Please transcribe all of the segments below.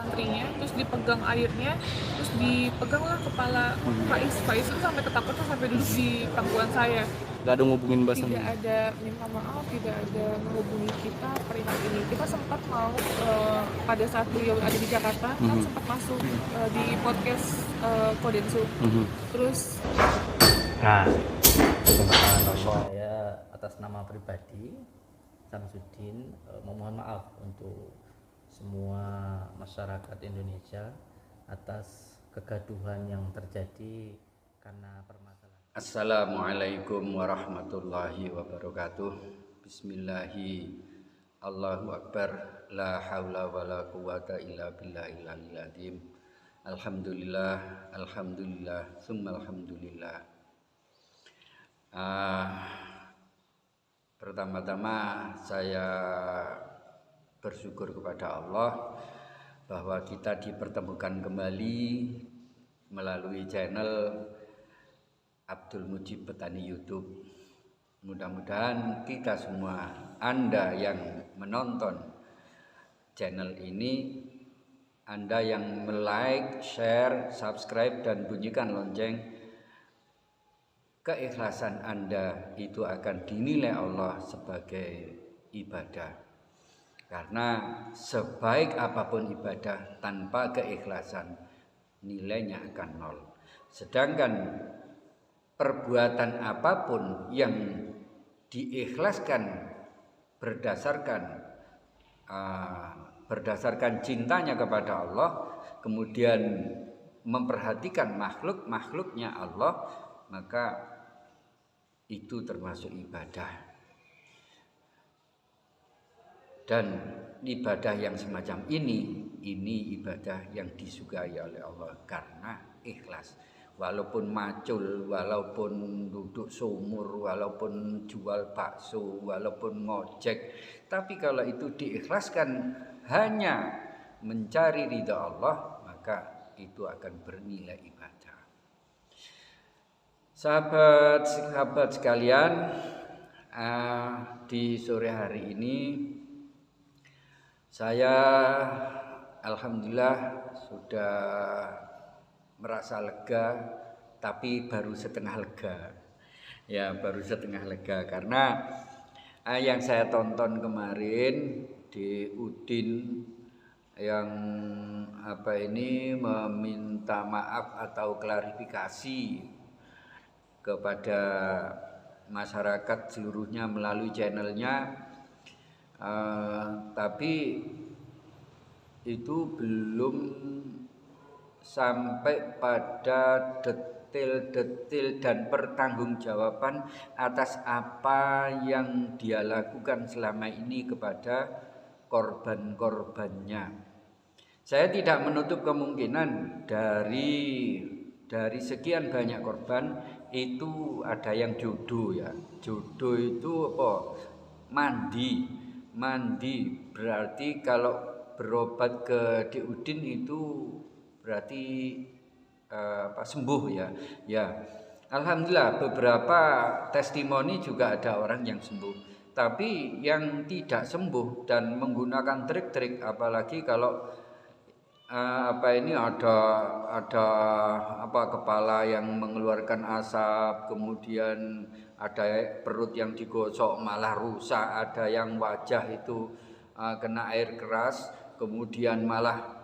santrinya, terus dipegang airnya, terus dipeganglah kepala Faiz. Faiz itu sampai ketakutan sampai duduk di pangkuan saya. Nggak ada ngubungin Mbak Tidak Sani? ada minta maaf, tidak ada menghubungi kita perihal ini. Kita sempat mau pada saat beliau ada di Jakarta kan sempat masuk di podcast Kodensu. Terus Nah, subhanallah, saya atas nama pribadi Samsudin memohon maaf untuk semua masyarakat Indonesia atas kegaduhan yang terjadi karena permasalahan. Assalamualaikum warahmatullahi wabarakatuh. Bismillahi Allahu Akbar. La haula wa la quwata illa billahil aliyil azim. Alhamdulillah, alhamdulillah, summa alhamdulillah. Pertama-tama saya bersyukur kepada Allah bahwa kita dipertemukan kembali melalui channel Abdul Mujib Petani YouTube. Mudah-mudahan kita semua, Anda yang menonton channel ini, Anda yang like, share, subscribe, dan bunyikan lonceng, keikhlasan Anda itu akan dinilai Allah sebagai ibadah. Karena sebaik apapun ibadah tanpa keikhlasan, nilainya akan nol. Sedangkan perbuatan apapun yang diikhlaskan berdasarkan cintanya kepada Allah, kemudian memperhatikan makhluknya Allah, maka itu termasuk ibadah. Dan ibadah yang semacam ini ibadah yang disukai oleh Allah karena ikhlas. Walaupun macul, walaupun duduk sumur, walaupun jual bakso, walaupun ngojek, tapi kalau itu diikhlaskan hanya mencari ridha Allah, maka itu akan bernilai ibadah. Sahabat-sahabat sekalian, di sore hari ini saya alhamdulillah sudah merasa lega, tapi baru setengah lega. Ya, baru setengah lega karena yang saya tonton kemarin di Udin yang meminta maaf atau klarifikasi kepada masyarakat seluruhnya melalui channelnya, tapi itu belum sampai pada detail dan pertanggungjawaban atas apa yang dia lakukan selama ini kepada korban-korbannya. Saya tidak menutup kemungkinan dari sekian banyak korban itu ada yang jodoh ya. Jodoh itu apa? Mandi berarti kalau berobat ke Diudin itu berarti sembuh ya. Ya, alhamdulillah beberapa testimoni juga ada orang yang sembuh. Tapi yang tidak sembuh dan menggunakan trik-trik, apalagi kalau ada kepala yang mengeluarkan asap, kemudian ada perut yang digosok malah rusak, ada yang wajah itu kena air keras, kemudian malah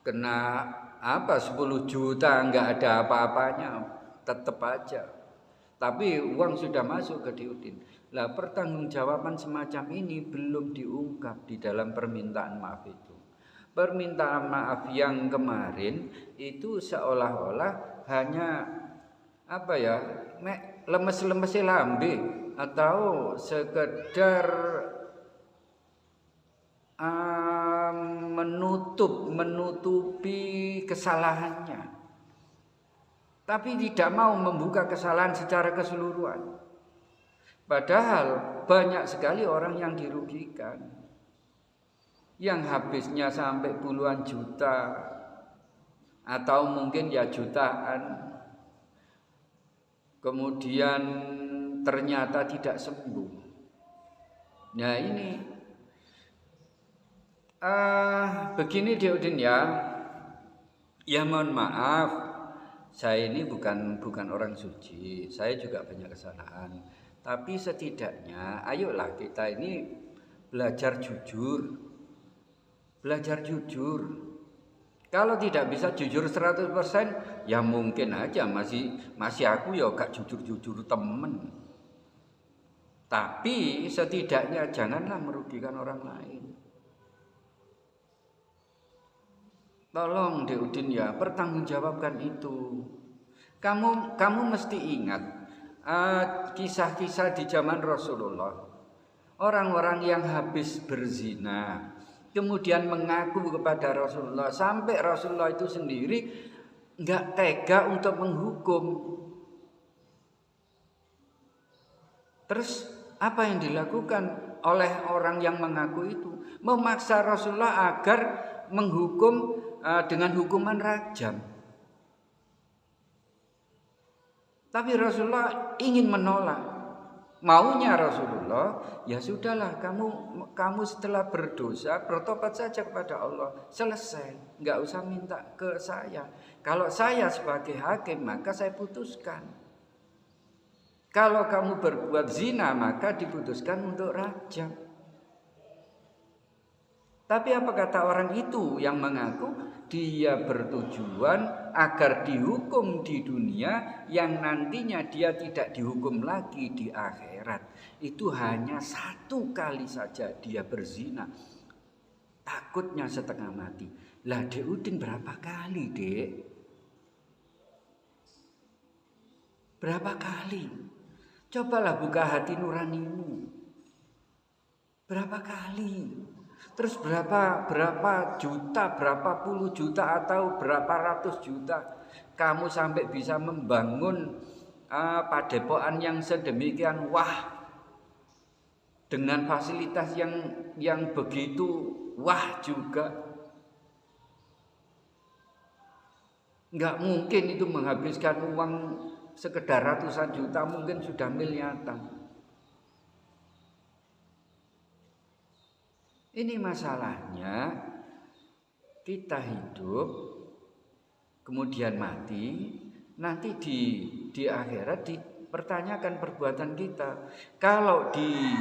kena 10 juta nggak ada apa-apanya, tetap aja. Tapi uang sudah masuk ke Diudin. Lah pertanggungjawaban semacam ini belum diungkap di dalam permintaan maaf itu. Permintaan maaf yang kemarin itu seolah-olah hanya lemes-lemes lambe atau sekedar menutupi kesalahannya, tapi tidak mau membuka kesalahan secara keseluruhan. Padahal banyak sekali orang yang dirugikan, yang habisnya sampai puluhan juta atau mungkin ya jutaan, kemudian ternyata tidak sembuh. Nah ini Begini Diudin ya. Ya mohon maaf, saya ini bukan orang suci. Saya juga banyak kesalahan. Tapi setidaknya ayolah kita ini belajar jujur. Belajar jujur. Kalau tidak bisa jujur 100%, ya mungkin aja masih aku ya gak jujur-jujur temen. Tapi setidaknya janganlah merugikan orang lain. Tolong Diudin ya, pertanggungjawabkan itu. Kamu mesti ingat kisah-kisah di zaman Rasulullah. Orang-orang yang habis berzina, kemudian mengaku kepada Rasulullah, sampai Rasulullah itu sendiri nggak tega untuk menghukum. Terus apa yang dilakukan oleh orang yang mengaku itu? Memaksa Rasulullah agar menghukum dengan hukuman rajam. Tapi Rasulullah ingin menolak. Maunya Rasulullah, ya sudahlah, kamu setelah berdosa bertobat saja kepada Allah, selesai, nggak usah minta ke saya. Kalau saya sebagai hakim maka saya putuskan. Kalau kamu berbuat zina maka diputuskan untuk rajam. Tapi apa kata orang itu yang mengaku? Dia bertujuan agar dihukum di dunia yang nantinya dia tidak dihukum lagi di akhirat. Itu hanya 1 kali saja dia berzina. Takutnya setengah mati. Lah Dek Udin berapa kali, Dek? Berapa kali? Cobalah buka hati nuranimu. Berapa kali? Terus berapa juta, berapa puluh juta atau berapa ratus juta kamu sampai bisa membangun padepokan yang sedemikian wah, dengan fasilitas yang begitu wah juga. Nggak mungkin itu menghabiskan uang sekedar ratusan juta, mungkin sudah miliaran. Ini masalahnya, kita hidup kemudian mati, nanti di akhirat dipertanyakan perbuatan kita. Kalau di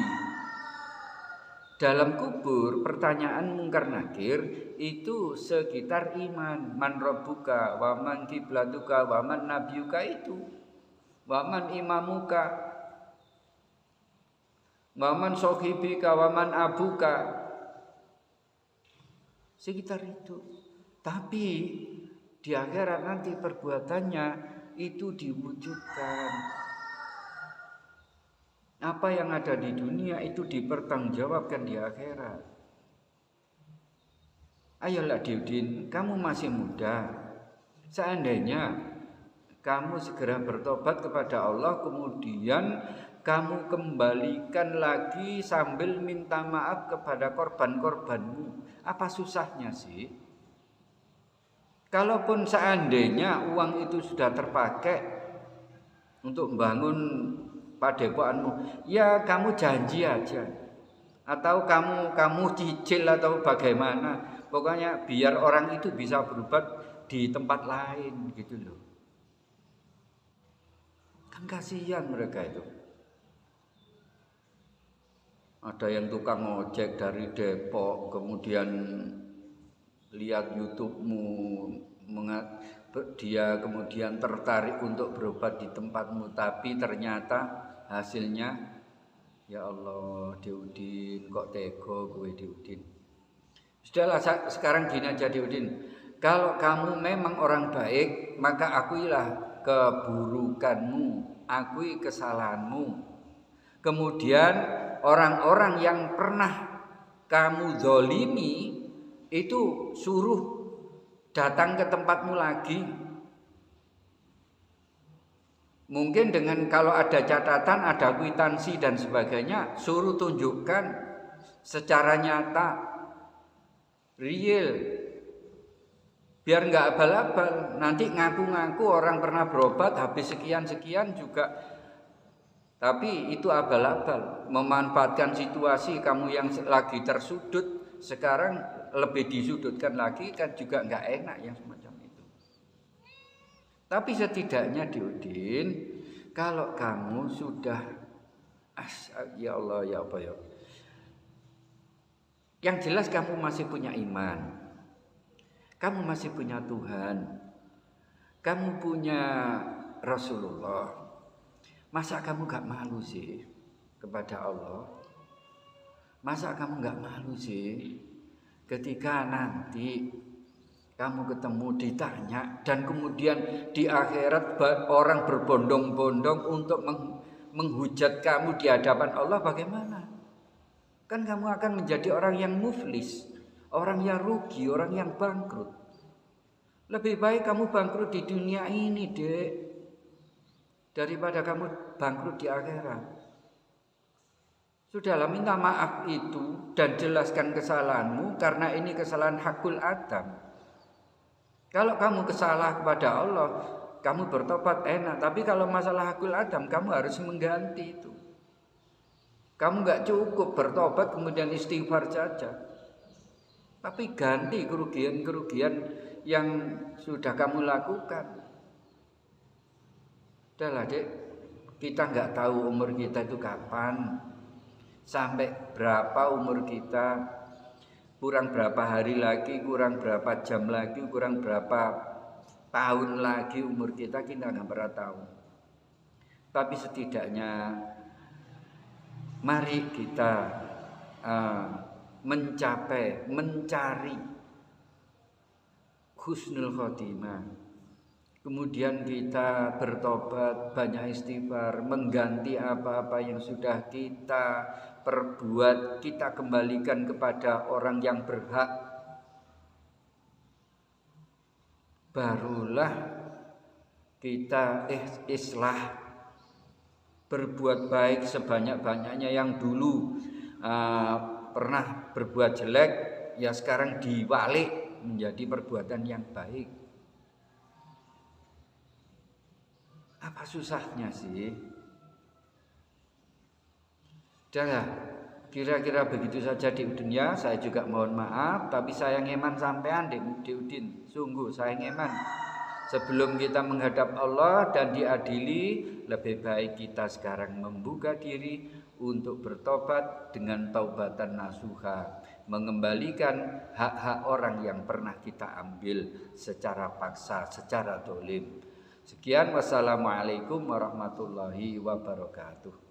dalam kubur pertanyaan mungkar nakir itu sekitar iman, man rabbuka wa man kiblatuka wa man nabiyuka, itu wa man imamuka wa man sohibika wa man abuka, sekitar itu. Tapi di akhirat nanti perbuatannya itu diwujudkan. Apa yang ada di dunia itu dipertanggungjawabkan di akhirat. Ayolah Diudin, kamu masih muda. Seandainya kamu segera bertobat kepada Allah, kemudian kamu kembalikan lagi sambil minta maaf kepada korban-korbanmu. Apa susahnya sih? Kalaupun seandainya uang itu sudah terpakai untuk membangun padepokanmu, ya kamu janji aja. Atau kamu cicil atau bagaimana. Pokoknya biar orang itu bisa berobat di tempat lain gitu loh. Kan kasihan mereka itu. Ada yang tukang ojek dari Depok, kemudian lihat YouTube-mu, dia kemudian tertarik untuk berobat di tempatmu, tapi ternyata hasilnya, ya Allah, Diudin, kok tego gue Diudin. Sudahlah, sekarang gini aja Diudin, kalau kamu memang orang baik, maka akuilah keburukanmu, akui kesalahanmu. Kemudian orang-orang yang pernah kamu zolimi itu suruh datang ke tempatmu lagi. Mungkin dengan kalau ada catatan, ada kwitansi dan sebagainya, suruh tunjukkan secara nyata, real. Biar nggak abal-abal. Nanti ngaku-ngaku orang pernah berobat habis sekian-sekian juga. Tapi itu abal-abal, memanfaatkan situasi kamu yang lagi tersudut, sekarang lebih disudutkan lagi kan juga nggak enak yang semacam itu. Tapi setidaknya Diudin, kalau kamu sudah ya Allah ya apa ya, yang jelas kamu masih punya iman, kamu masih punya Tuhan, kamu punya Rasulullah. Masa kamu gak malu sih kepada Allah? Masa kamu gak malu sih ketika nanti kamu ketemu ditanya dan kemudian di akhirat orang berbondong-bondong untuk menghujat kamu di hadapan Allah, bagaimana? Kan kamu akan menjadi orang yang muflis, orang yang rugi, orang yang bangkrut. Lebih baik kamu bangkrut di dunia ini, Dek, daripada kamu bangkrut di akhirat. Sudahlah, minta maaf itu dan jelaskan kesalahanmu, karena ini kesalahan hakul adam. Kalau kamu kesalah kepada Allah, kamu bertobat enak. Tapi kalau masalah hakul adam, kamu harus mengganti itu. Kamu gak cukup bertobat kemudian istighfar saja, tapi ganti kerugian-kerugian yang sudah kamu lakukan. Udahlah, Dek, kita nggak tahu umur kita itu kapan, sampai berapa umur kita, kurang berapa hari lagi, kurang berapa jam lagi, kurang berapa tahun lagi umur kita nggak pernah tahu. Tapi setidaknya mari kita mencari husnul khotimah. Kemudian kita bertobat, banyak istighfar, mengganti apa-apa yang sudah kita perbuat, kita kembalikan kepada orang yang berhak. Barulah kita islah, berbuat baik sebanyak-banyaknya. Yang dulu pernah berbuat jelek, ya sekarang diwalik menjadi perbuatan yang baik. Apa susahnya sih? Jangan, kira-kira begitu saja di dunia. Saya juga mohon maaf, tapi saya ngeman sampean di Udin. Sungguh saya ngeman. Sebelum kita menghadap Allah dan diadili, lebih baik kita sekarang membuka diri untuk bertobat dengan taubatan nasuha, mengembalikan hak-hak orang yang pernah kita ambil secara paksa, secara dolim. Sekian, wassalamualaikum warahmatullahi wabarakatuh.